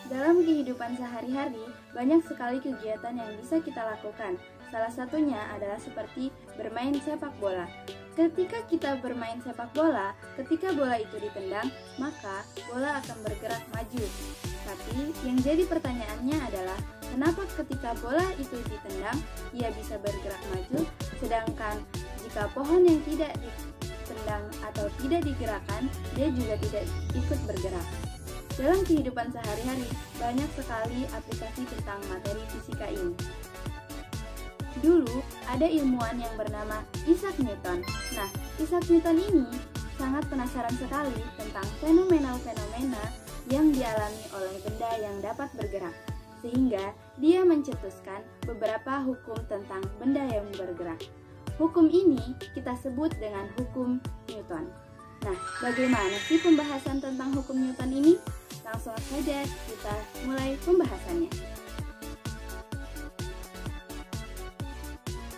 Dalam kehidupan sehari-hari, banyak sekali kegiatan yang bisa kita lakukan. Salah satunya adalah seperti bermain sepak bola. Ketika kita bermain sepak bola, ketika bola itu ditendang, maka bola akan bergerak maju. Tapi yang jadi pertanyaannya adalah, kenapa ketika bola itu ditendang, ia bisa bergerak maju, sedangkan jika pohon yang tidak ditendang atau tidak digerakkan, dia juga tidak ikut bergerak. Dalam kehidupan sehari-hari, banyak sekali aplikasi tentang materi fisika ini. Dulu, ada ilmuwan yang bernama Isaac Newton. Nah, Isaac Newton ini sangat penasaran sekali tentang fenomena-fenomena yang dialami oleh benda yang dapat bergerak. Sehingga, dia mencetuskan beberapa hukum tentang benda yang bergerak. Hukum ini kita sebut dengan hukum Newton. Nah, bagaimana sih pembahasan tentang hukum Newton ini? Langsung saja kita mulai pembahasannya.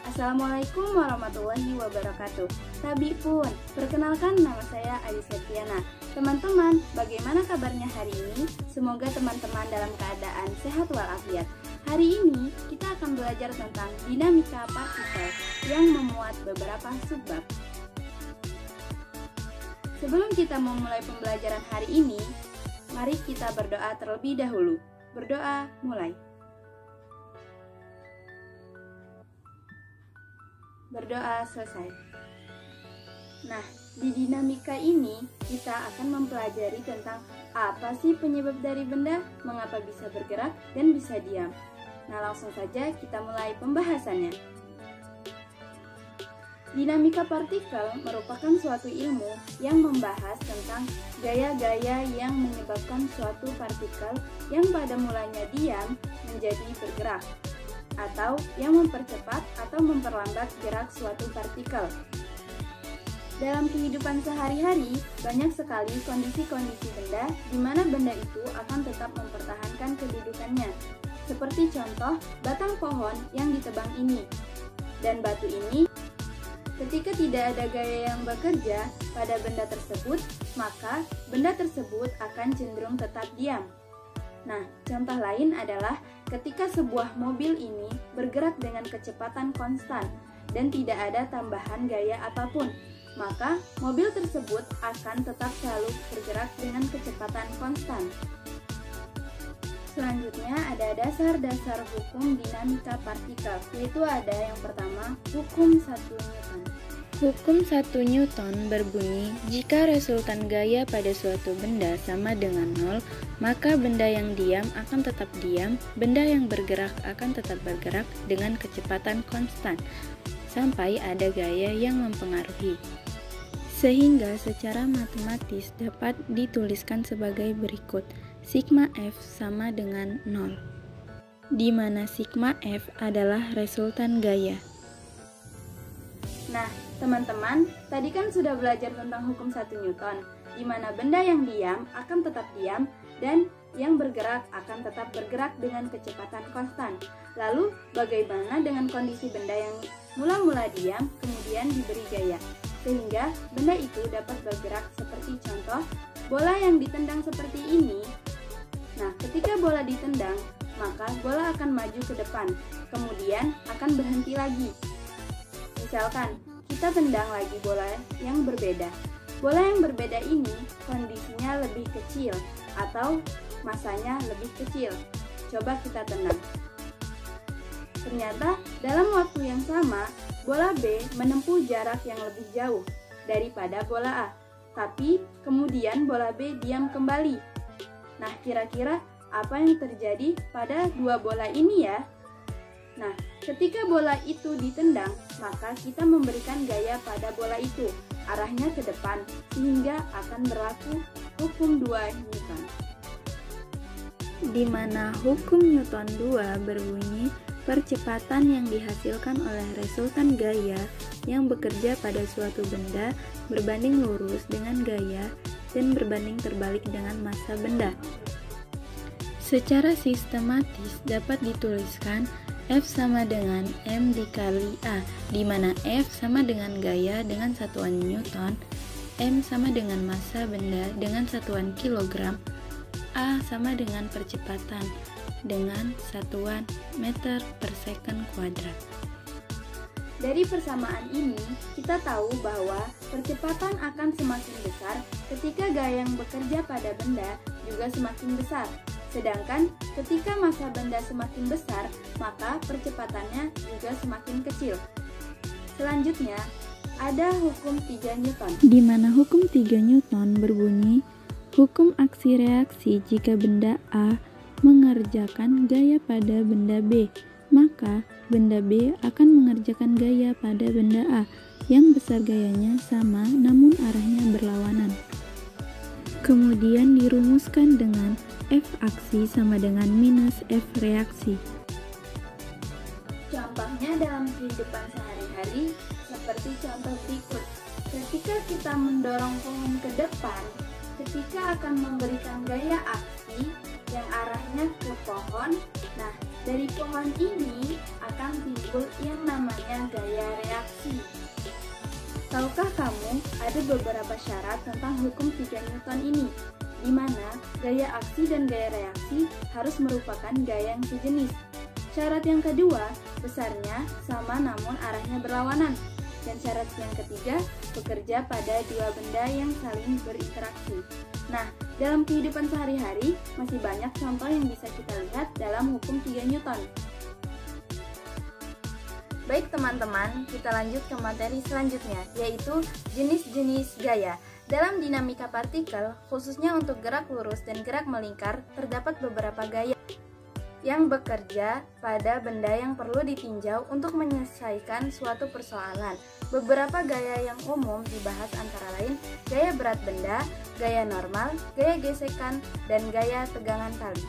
Assalamualaikum warahmatullahi wabarakatuh. Tabi pun, perkenalkan nama saya Adi Septiana. Teman-teman, bagaimana kabarnya hari ini? Semoga teman-teman dalam keadaan sehat walafiat. Hari ini kita akan belajar tentang dinamika partikel yang memuat beberapa subbab. Sebelum kita memulai pembelajaran hari ini, mari kita berdoa terlebih dahulu. Berdoa mulai. Berdoa selesai. Nah, di dinamika ini kita akan mempelajari tentang apa sih penyebab dari benda, mengapa bisa bergerak dan bisa diam. Nah, langsung saja kita mulai pembahasannya. Dinamika partikel merupakan suatu ilmu yang membahas tentang gaya-gaya yang menyebabkan suatu partikel yang pada mulanya diam menjadi bergerak, atau yang mempercepat atau memperlambat gerak suatu partikel. Dalam kehidupan sehari-hari, banyak sekali kondisi-kondisi benda di mana benda itu akan tetap mempertahankan kedudukannya. Seperti contoh, batang pohon yang ditebang ini. Dan batu ini, ketika tidak ada gaya yang bekerja pada benda tersebut, maka benda tersebut akan cenderung tetap diam. Nah, contoh lain adalah ketika sebuah mobil ini bergerak dengan kecepatan konstan dan tidak ada tambahan gaya apapun, maka mobil tersebut akan tetap selalu bergerak dengan kecepatan konstan. Selanjutnya ada dasar-dasar hukum dinamika partikel, yaitu ada yang pertama, hukum 1 Newton. Hukum 1 Newton berbunyi, jika resultan gaya pada suatu benda sama dengan 0, maka benda yang diam akan tetap diam, benda yang bergerak akan tetap bergerak dengan kecepatan konstan, sampai ada gaya yang mempengaruhi. Sehingga secara matematis dapat dituliskan sebagai berikut, sigma F sama dengan 0, di mana sigma F adalah resultan gaya. Nah, teman-teman, tadi kan sudah belajar tentang hukum 1 Newton, di mana benda yang diam akan tetap diam dan yang bergerak akan tetap bergerak dengan kecepatan konstan. Lalu, bagaimana dengan kondisi benda yang mula-mula diam kemudian diberi gaya, sehingga benda itu dapat bergerak seperti contoh, bola yang ditendang seperti ini. Nah, ketika bola ditendang, maka bola akan maju ke depan, kemudian akan berhenti lagi. Misalkan, kita tendang lagi bola yang berbeda. Bola yang berbeda ini kondisinya lebih kecil atau masanya lebih kecil. Coba kita tendang. Ternyata dalam waktu yang sama, bola B menempuh jarak yang lebih jauh daripada bola A. Tapi kemudian bola B diam kembali. Nah, kira-kira apa yang terjadi pada dua bola ini ya? Nah, ketika bola itu ditendang, maka kita memberikan gaya pada bola itu, arahnya ke depan, sehingga akan berlaku hukum 2 Newton. Di mana hukum Newton 2 berbunyi, percepatan yang dihasilkan oleh resultan gaya yang bekerja pada suatu benda berbanding lurus dengan gaya dan berbanding terbalik dengan massa benda. Secara sistematis dapat dituliskan F sama dengan M dikali A, di mana F sama dengan gaya dengan satuan Newton, M sama dengan massa benda dengan satuan kilogram, A sama dengan percepatan dengan satuan meter per second kuadrat. Dari persamaan ini, kita tahu bahwa percepatan akan semakin besar ketika gaya yang bekerja pada benda juga semakin besar. Sedangkan ketika massa benda semakin besar, maka percepatannya juga semakin kecil. Selanjutnya, ada hukum 3 Newton. Di mana hukum 3 Newton berbunyi, hukum aksi reaksi jika benda A mengerjakan gaya pada benda B, maka benda B akan mengerjakan gaya pada benda A yang besar gayanya sama namun arahnya berlawanan. Kemudian dirumuskan dengan F aksi sama dengan minus F reaksi. Contohnya dalam kehidupan sehari-hari seperti contoh berikut. Ketika kita mendorong pohon ke depan, ketika akan memberikan gaya aksi yang arahnya ke pohon, nah dari pohon ini akan timbul yang namanya gaya reaksi. Tahukah kamu ada beberapa syarat tentang hukum 3 Newton ini, di mana gaya aksi dan gaya reaksi harus merupakan gaya yang sejenis. Syarat yang kedua, besarnya sama namun arahnya berlawanan. Dan syarat yang ketiga, bekerja pada dua benda yang saling berinteraksi. Nah, dalam kehidupan sehari-hari, masih banyak contoh yang bisa kita lihat dalam hukum 3 Newton. Baik teman-teman, kita lanjut ke materi selanjutnya, yaitu jenis-jenis gaya. Dalam dinamika partikel, khususnya untuk gerak lurus dan gerak melingkar, terdapat beberapa gaya yang bekerja pada benda yang perlu ditinjau untuk menyelesaikan suatu persoalan. Beberapa gaya yang umum dibahas antara lain gaya berat benda, gaya normal, gaya gesekan, dan gaya tegangan tali.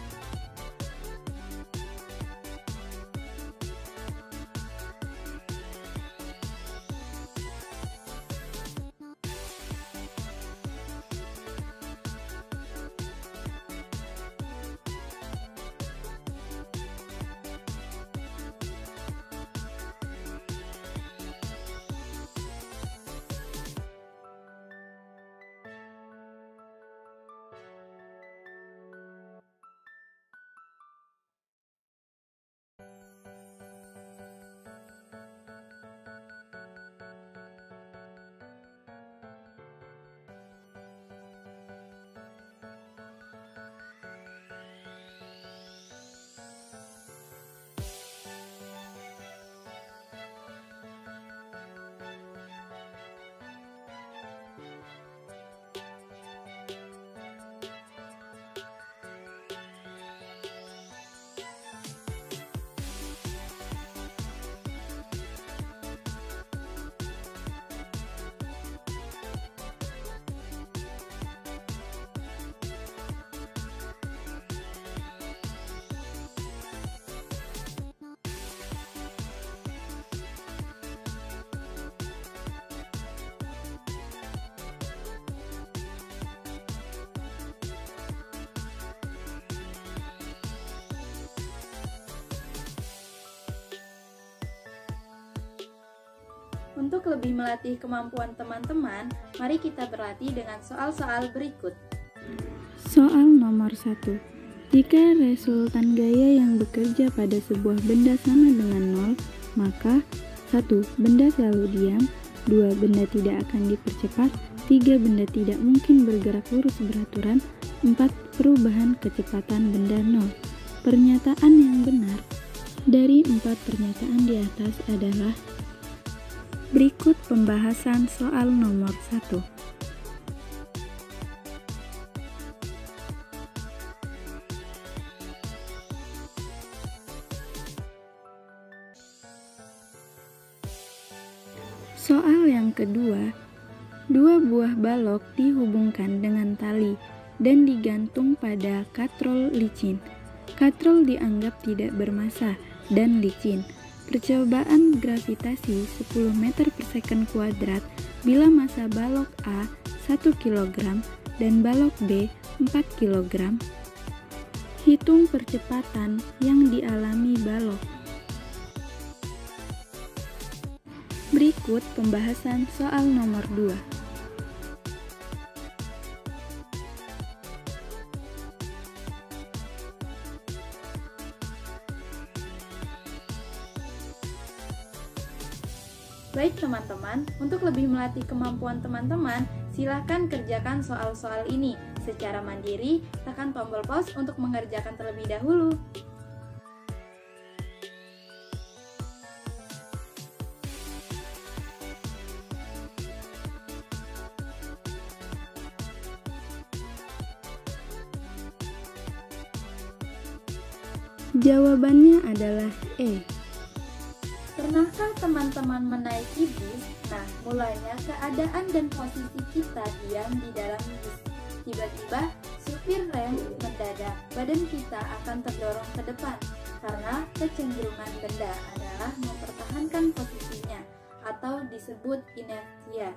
Untuk lebih melatih kemampuan teman-teman, mari kita berlatih dengan soal-soal berikut. Soal nomor 1. Jika resultan gaya yang bekerja pada sebuah benda sama dengan 0, maka 1. Benda selalu diam, 2. Benda tidak akan dipercepat, 3. Benda tidak mungkin bergerak lurus beraturan, 4. Perubahan kecepatan benda 0. Pernyataan yang benar dari 4 pernyataan di atas adalah: berikut pembahasan soal nomor 1. Soal yang kedua, dua buah balok dihubungkan dengan tali dan digantung pada katrol licin. Katrol dianggap tidak bermassa dan licin. Percobaan gravitasi 10 meter per second kuadrat bila massa balok A 1 kg dan balok B 4 kg. Hitung percepatan yang dialami balok. Berikut pembahasan soal nomor 2. Baik teman-teman, untuk lebih melatih kemampuan teman-teman, silakan kerjakan soal-soal ini. Secara mandiri, tekan tombol pause untuk mengerjakan terlebih dahulu. Jawabannya adalah E. Pernahkah teman-teman menaiki bis? Nah, mulanya keadaan dan posisi kita diam di dalam bis. Tiba-tiba, supir rem mendadak. Badan kita akan terdorong ke depan, karena kecenderungan benda adalah mempertahankan posisinya, atau disebut inersia.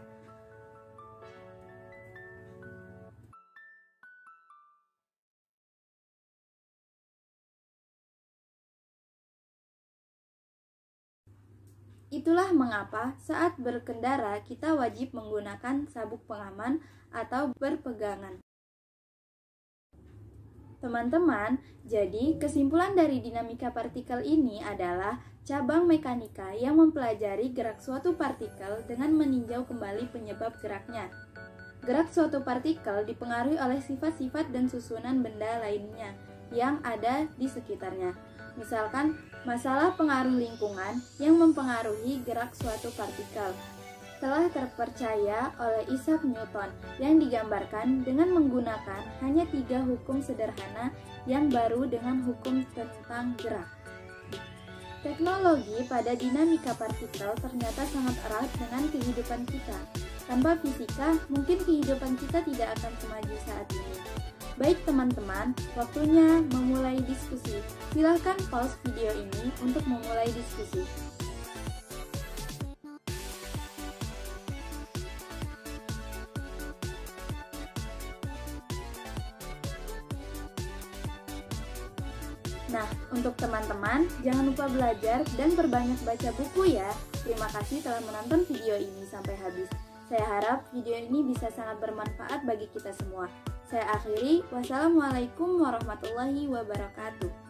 Itulah mengapa saat berkendara kita wajib menggunakan sabuk pengaman atau berpegangan. Teman-teman, jadi kesimpulan dari dinamika partikel ini adalah cabang mekanika yang mempelajari gerak suatu partikel dengan meninjau kembali penyebab geraknya. Gerak suatu partikel dipengaruhi oleh sifat-sifat dan susunan benda lainnya yang ada di sekitarnya. Misalkan, masalah pengaruh lingkungan yang mempengaruhi gerak suatu partikel telah terpercaya oleh Isaac Newton yang digambarkan dengan menggunakan hanya 3 hukum sederhana yang baru dengan hukum tentang gerak. Teknologi pada dinamika partikel ternyata sangat erat dengan kehidupan kita. Tanpa fisika, mungkin kehidupan kita tidak akan semaju saat ini. Baik teman-teman, waktunya memulai diskusi. Silahkan pause video ini untuk memulai diskusi. Nah, untuk teman-teman, jangan lupa belajar dan perbanyak baca buku ya. Terima kasih telah menonton video ini sampai habis. Saya harap video ini bisa sangat bermanfaat bagi kita semua. Saya akhiri, wassalamualaikum warahmatullahi wabarakatuh.